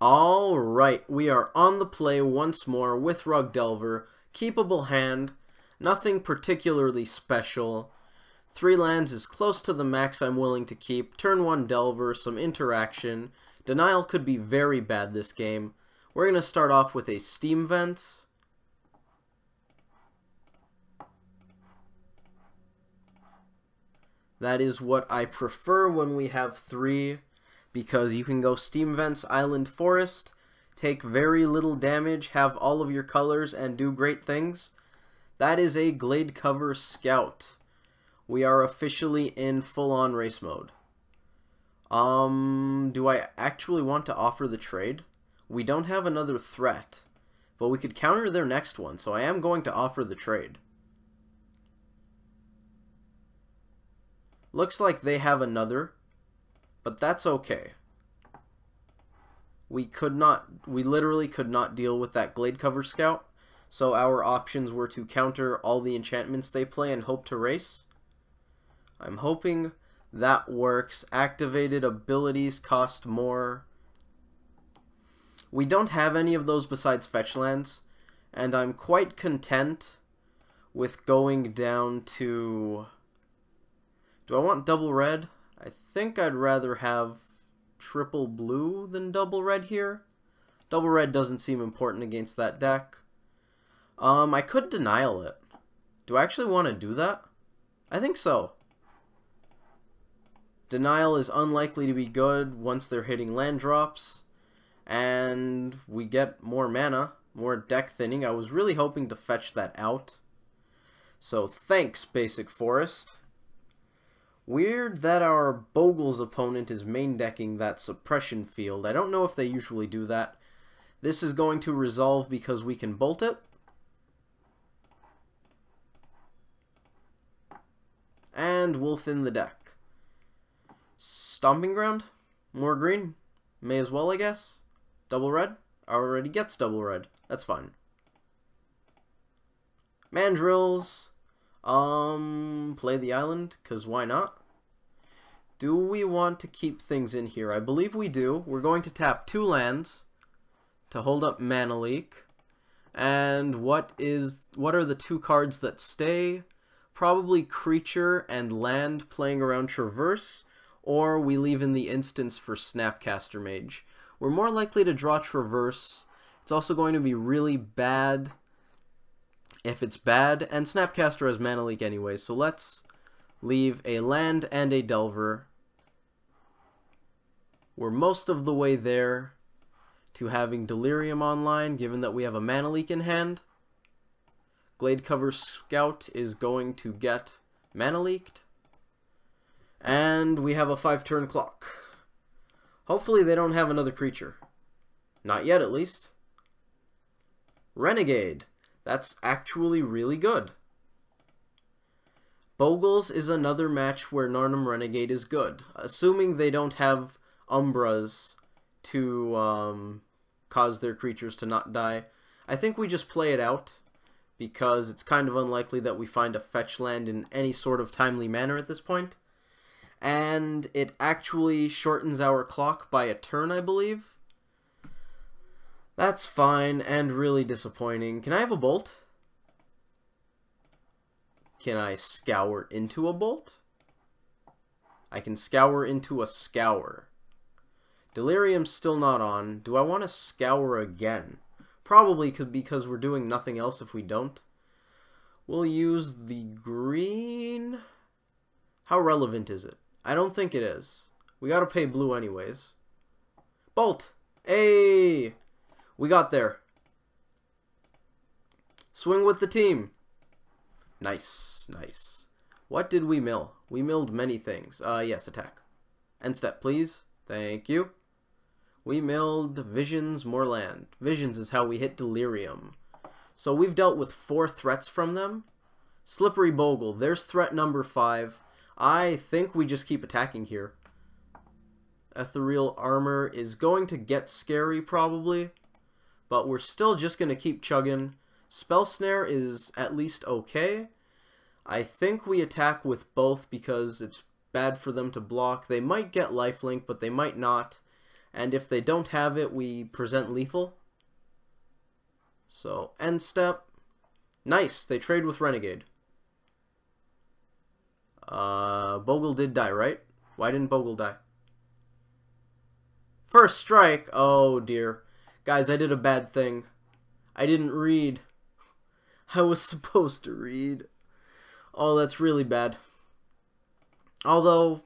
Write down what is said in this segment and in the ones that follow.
Alright, we are on the play once more with Rug Delver. Keepable hand, nothing particularly special. 3 lands is close to the max I'm willing to keep. Turn 1 Delver, some interaction. Denial could be very bad this game. We're going to start off with a Steam Vents. That is what I prefer when we have 3, because you can go Steam Vents, Island, Forest, take very little damage, have all of your colors, and do great things. That is a Glade Cover Scout. We are officially in full-on race mode. Do I actually want to offer the trade? We don't have another threat, but we could counter their next one, so I am going to offer the trade. Looks like they have another, but that's okay. We literally could not deal with that Glade Cover Scout, so our options were to counter all the enchantments they play and hope to race. I'm hoping that works. Activated abilities cost more. We don't have any of those besides fetch lands, and I'm quite content with going down to... Do I want double red? I think I'd rather have triple blue than double red here. Double red doesn't seem important against that deck. I could denial it. Do I actually want to do that? I think so. Denial is unlikely to be good once they're hitting land drops. And we get more mana, more deck thinning. I was really hoping to fetch that out. So thanks, Basic Forest. Weird that our Bogle's opponent is main decking that suppression field. I don't know if they usually do that. This is going to resolve because we can bolt it. And we'll thin the deck. Stomping Ground? More green? May as well, I guess. Double red? Already gets double red. That's fine. Mandrills. Play the island, because why not? Do we want to keep things in here? I believe we do. We're going to tap 2 lands to hold up Mana Leak. And what are the 2 cards that stay? Probably Creature and Land playing around Traverse, or we leave in the instance for Snapcaster Mage. We're more likely to draw Traverse. It's also going to be really bad if it's bad, and Snapcaster has Mana Leak anyway, so let's leave a land and a Delver. We're most of the way there to having Delirium online, given that we have a Mana Leak in hand. Glade Cover Scout is going to get Mana Leaked. And we have a 5-turn clock. Hopefully they don't have another creature. Not yet, at least. Renegade. That's actually really good. Bogle's is another match where Narnum Renegade is good, assuming they don't have Umbras to cause their creatures to not die. I think we just play it out, because it's kind of unlikely that we find a fetch land in any sort of timely manner at this point. And it actually shortens our clock by a turn, I believe. That's fine and really disappointing. Can I have a bolt? Can I scour into a bolt? I can scour into a scour. Delirium's still not on. Do I want to scour again? Probably because we're doing nothing else if we don't. We'll use the green. How relevant is it? I don't think it is. We gotta pay blue anyways. Bolt! Hey! We got there. Swing with the team. Nice, nice. What did we mill? We milled many things. Yes, attack. End step, please. Thank you. We milled Visions, more land. Visions is how we hit Delirium. So we've dealt with 4 threats from them. Slippery Bogle, there's threat number 5. I think we just keep attacking here. Ethereal Armor is going to get scary, probably. But we're still just going to keep chugging. Spell Snare is at least okay. I think we attack with both because it's bad for them to block. They might get lifelink, but they might not. And if they don't have it, we present lethal. So, end step. Nice, they trade with Renegade. Bogle did die, right? Why didn't Bogle die? First strike! Oh dear. Guys, I did a bad thing. I didn't read. I was supposed to read. Oh, that's really bad. Although,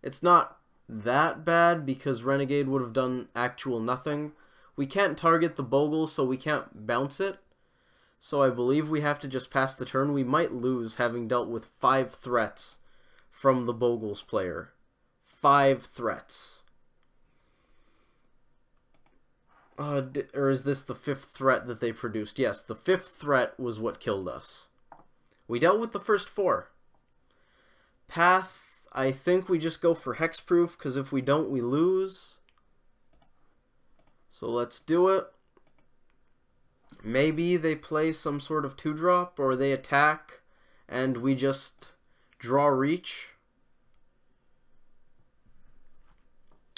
it's not that bad because Renegade would have done actual nothing. We can't target the Bogle, so we can't bounce it. So I believe we have to just pass the turn. We might lose having dealt with 5 threats from the Bogle's player. 5 threats. Or is this the 5th threat that they produced? Yes, the 5th threat was what killed us. We dealt with the first 4. Path, I think we just go for Hexproof, because if we don't, we lose. So let's do it. Maybe they play some sort of 2-drop, or they attack, and we just draw reach.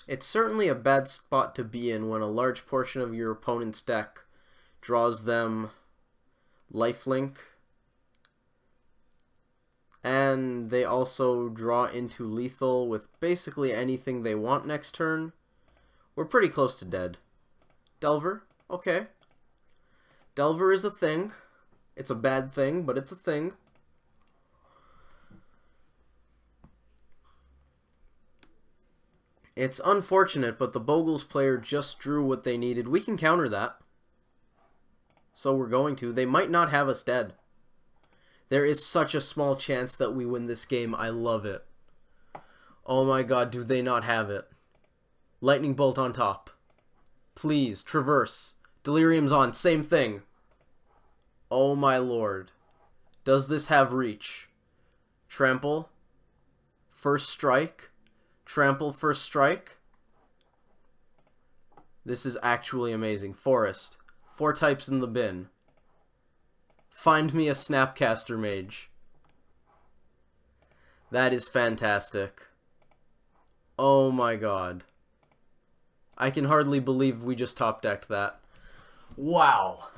It's certainly a bad spot to be in when a large portion of your opponent's deck draws them lifelink. And they also draw into lethal with basically anything they want next turn. We're pretty close to dead. Delver, okay. Delver is a thing. It's a bad thing, but it's a thing. It's unfortunate, but the Bogle's player just drew what they needed. We can counter that. So we're going to. They might not have us dead. There is such a small chance that we win this game. I love it. Oh my god, do they not have it? Lightning Bolt on top. Please, Traverse. Delirium's on. Same thing. Oh my lord. Does this have reach? Trample. First strike. Trample, first strike. This is actually amazing. Forest. 4 types in the bin. Find me a Snapcaster Mage. That is fantastic. Oh my god. I can hardly believe we just top-decked that. Wow.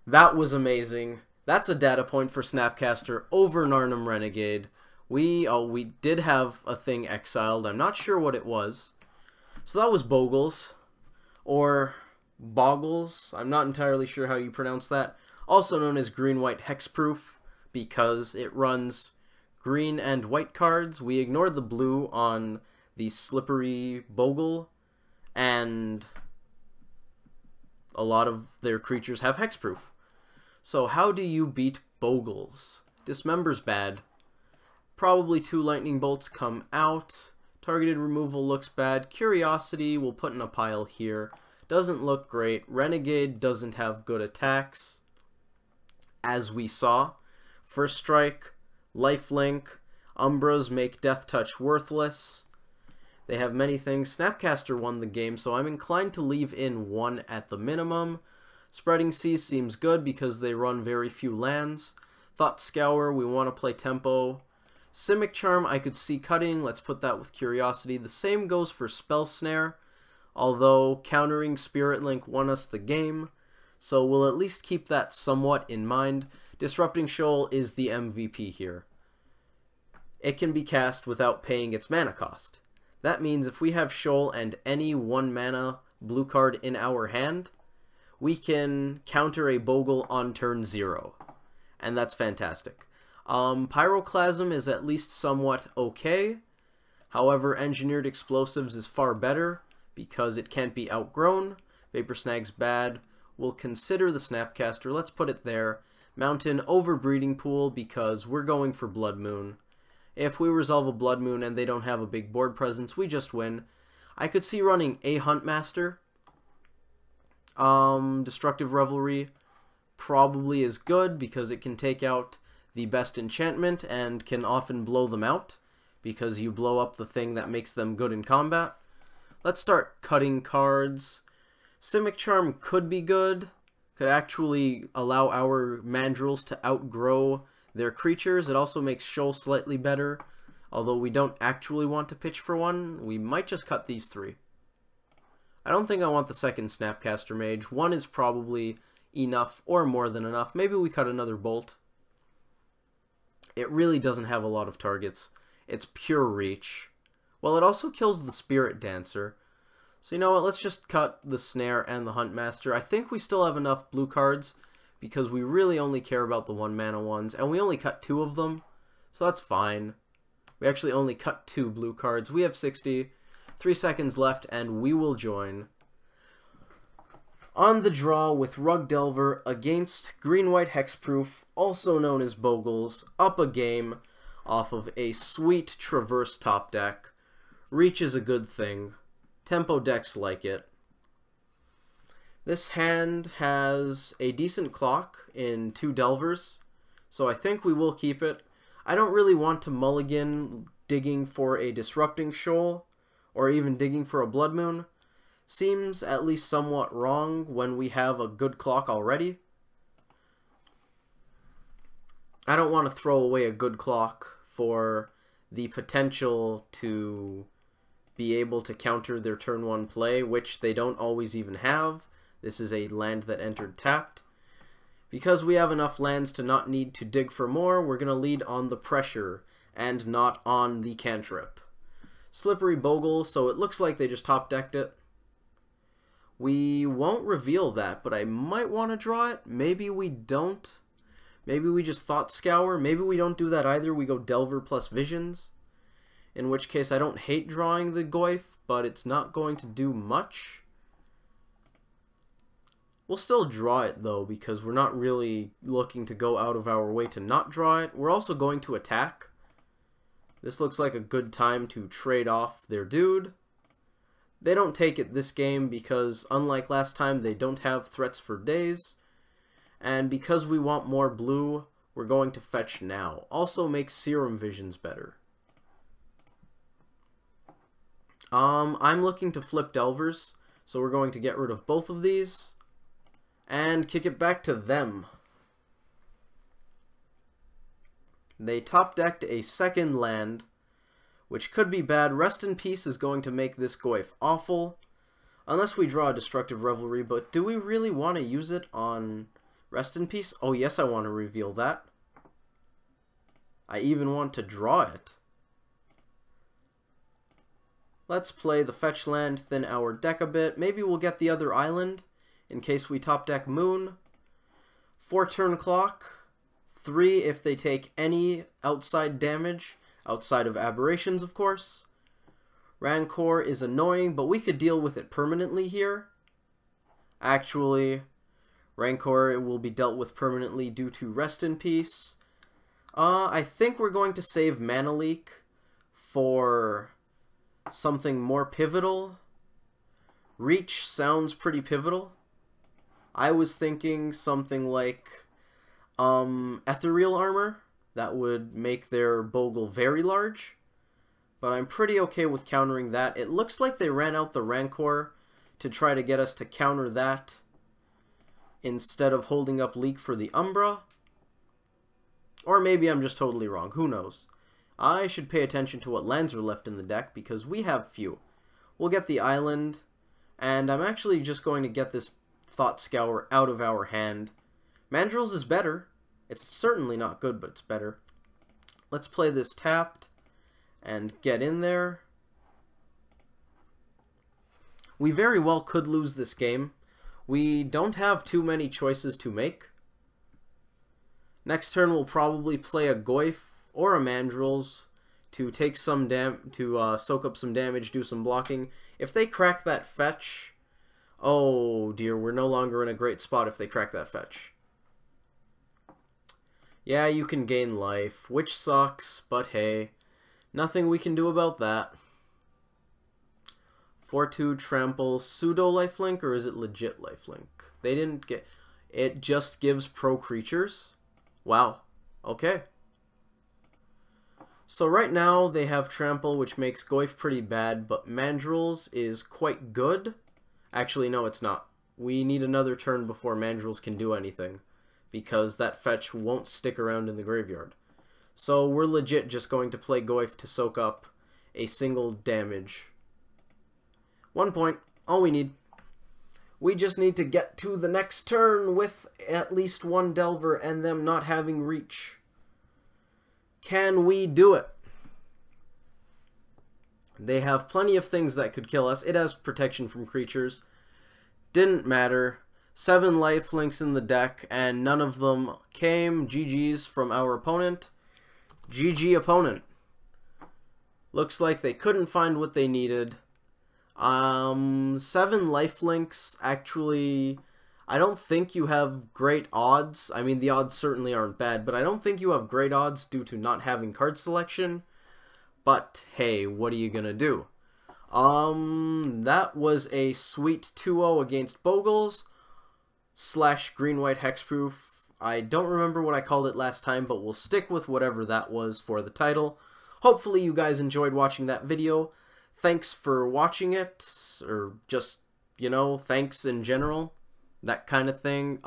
That was amazing. That's a data point for Snapcaster over Narnum Renegade. We did have a thing exiled. I'm not sure what it was. So that was Bogles. Or Boggles. I'm not entirely sure how you pronounce that. Also known as green-white Hexproof, because it runs green and white cards. We ignored the blue on the slippery Bogle, and a lot of their creatures have Hexproof. So how do you beat Bogles? Dismember's bad. Probably 2 lightning bolts come out. Targeted removal looks bad. Curiosity we'll put in a pile here. Doesn't look great. Renegade doesn't have good attacks, as we saw. First strike, lifelink, Umbras make Death Touch worthless. They have many things. Snapcaster won the game, so I'm inclined to leave in 1 at the minimum. Spreading Seas seems good because they run very few lands. Thought Scour, we want to play tempo. Simic Charm, I could see cutting. Let's put that with Curiosity. The same goes for Spell Snare, although countering Spirit Link won us the game, so we'll at least keep that somewhat in mind. Disrupting Shoal is the MVP here. It can be cast without paying its mana cost. That means if we have Shoal and any 1 mana blue card in our hand, we can counter a Bogle on turn 0. And that's fantastic. Pyroclasm is at least somewhat okay. However, Engineered Explosives is far better because it can't be outgrown. Vapor Snag's bad. We'll consider the Snapcaster. Let's put it there. Mountain over Breeding Pool because we're going for Blood Moon. If we resolve a Blood Moon and they don't have a big board presence, we just win. I could see running a Huntmaster. Destructive Revelry probably is good because it can take out the best enchantment and can often blow them out because you blow up the thing that makes them good in combat. Let's start cutting cards. Simic Charm could be good. Could actually allow our Mandrills to outgrow their creatures. It also makes Shoal slightly better. Although we don't actually want to pitch for 1, we might just cut these 3. I don't think I want the second Snapcaster Mage. One is probably enough, or more than enough. Maybe we cut another Bolt. It really doesn't have a lot of targets. It's pure reach. Well, it also kills the Spirit Dancer. So you know what, let's just cut the Snare and the Huntmaster. I think we still have enough blue cards, because we really only care about the 1-mana ones, and we only cut 2 of them, so that's fine. We actually only cut 2 blue cards. We have 60, 3 seconds left, and we will join. On the draw with Rug Delver against Green-White Hexproof, also known as Bogles, up a game off of a sweet Traverse top deck. Reach is a good thing. Tempo decks like it. This hand has a decent clock in 2 Delvers, so I think we will keep it. I don't really want to mulligan digging for a Disrupting Shoal, or even digging for a Blood Moon. Seems at least somewhat wrong when we have a good clock already. I don't want to throw away a good clock for the potential to be able to counter their turn 1 play, which they don't always even have. This is a land that entered tapped. Because we have enough lands to not need to dig for more, we're going to lead on the pressure and not on the cantrip. Slippery Bogle, so it looks like they just top decked it. We won't reveal that, but I might want to draw it. Maybe we don't. Maybe we just Thought Scour. Maybe we don't do that either. We go Delver plus Visions. In which case I don't hate drawing the Goyf, but it's not going to do much. We'll still draw it though, because we're not really looking to go out of our way to not draw it. We're also going to attack. This looks like a good time to trade off their dude. They don't take it this game because, unlike last time, they don't have threats for days. And because we want more blue, we're going to fetch now. Also makes Serum Visions better. I'm looking to flip Delvers, so we're going to get rid of both of these and kick it back to them. They top decked a second land, which could be bad. Rest in Peace is going to make this Goyf awful, unless we draw a Destructive Revelry, but do we really want to use it on Rest in Peace? Oh yes, I want to reveal that. I even want to draw it. Let's play the fetch land, thin our deck a bit. Maybe we'll get the other island, in case we top deck Moon. 4 turn clock. 3 if they take any outside damage. Outside of aberrations, of course. Rancor is annoying, but we could deal with it permanently here. Actually, Rancor will be dealt with permanently due to Rest in Peace. I think we're going to save Mana Leak for something more pivotal. Reach sounds pretty pivotal. I was thinking something like Ethereal Armor. That would make their Bogle very large. But I'm pretty okay with countering that. It looks like they ran out the Rancor to try to get us to counter that instead of holding up Leak for the Umbra. Or maybe I'm just totally wrong. Who knows? I should pay attention to what lands are left in the deck because we have few. We'll get the island, and I'm actually just going to get this Thought Scour out of our hand. Mandrills is better. It's certainly not good, but it's better. Let's play this tapped and get in there. We very well could lose this game. We don't have too many choices to make. Next turn we'll probably play a Goyf or a Mandrills to take some soak up some damage, do some blocking. If they crack that fetch, oh dear, we're no longer in a great spot if they crack that fetch. Yeah, you can gain life, which sucks, but hey, nothing we can do about that. 4/2 trample, pseudo lifelink, or is it legit lifelink? They didn't get... It just gives pro creatures? Wow. Okay. So right now they have trample, which makes Goyf pretty bad, but Mandrills is quite good. Actually, no, it's not. We need another turn before Mandrills can do anything, because that fetch won't stick around in the graveyard. So we're legit just going to play Goyf to soak up a single damage. 1 point. all we need. We just need to get to the next turn with at least one Delver and them not having reach. Can we do it? They have plenty of things that could kill us. It has protection from creatures. Didn't matter. 7 lifelinks in the deck, and none of them came. GG's from our opponent. GG opponent. Looks like they couldn't find what they needed. 7 lifelinks, actually, I don't think you have great odds. I mean, the odds certainly aren't bad, but I don't think you have great odds due to not having card selection. But, hey, what are you gonna do? That was a sweet 2-0 against Bogles / green-white hexproof. I don't remember what I called it last time, but we'll stick with whatever that was for the title. Hopefully you guys enjoyed watching that video. Thanks for watching it, or just, you know, thanks in general, that kind of thing.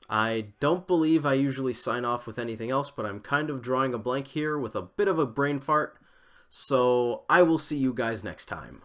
I don't believe I usually sign off with anything else, but I'm kind of drawing a blank here with a bit of a brain fart. So I will see you guys next time.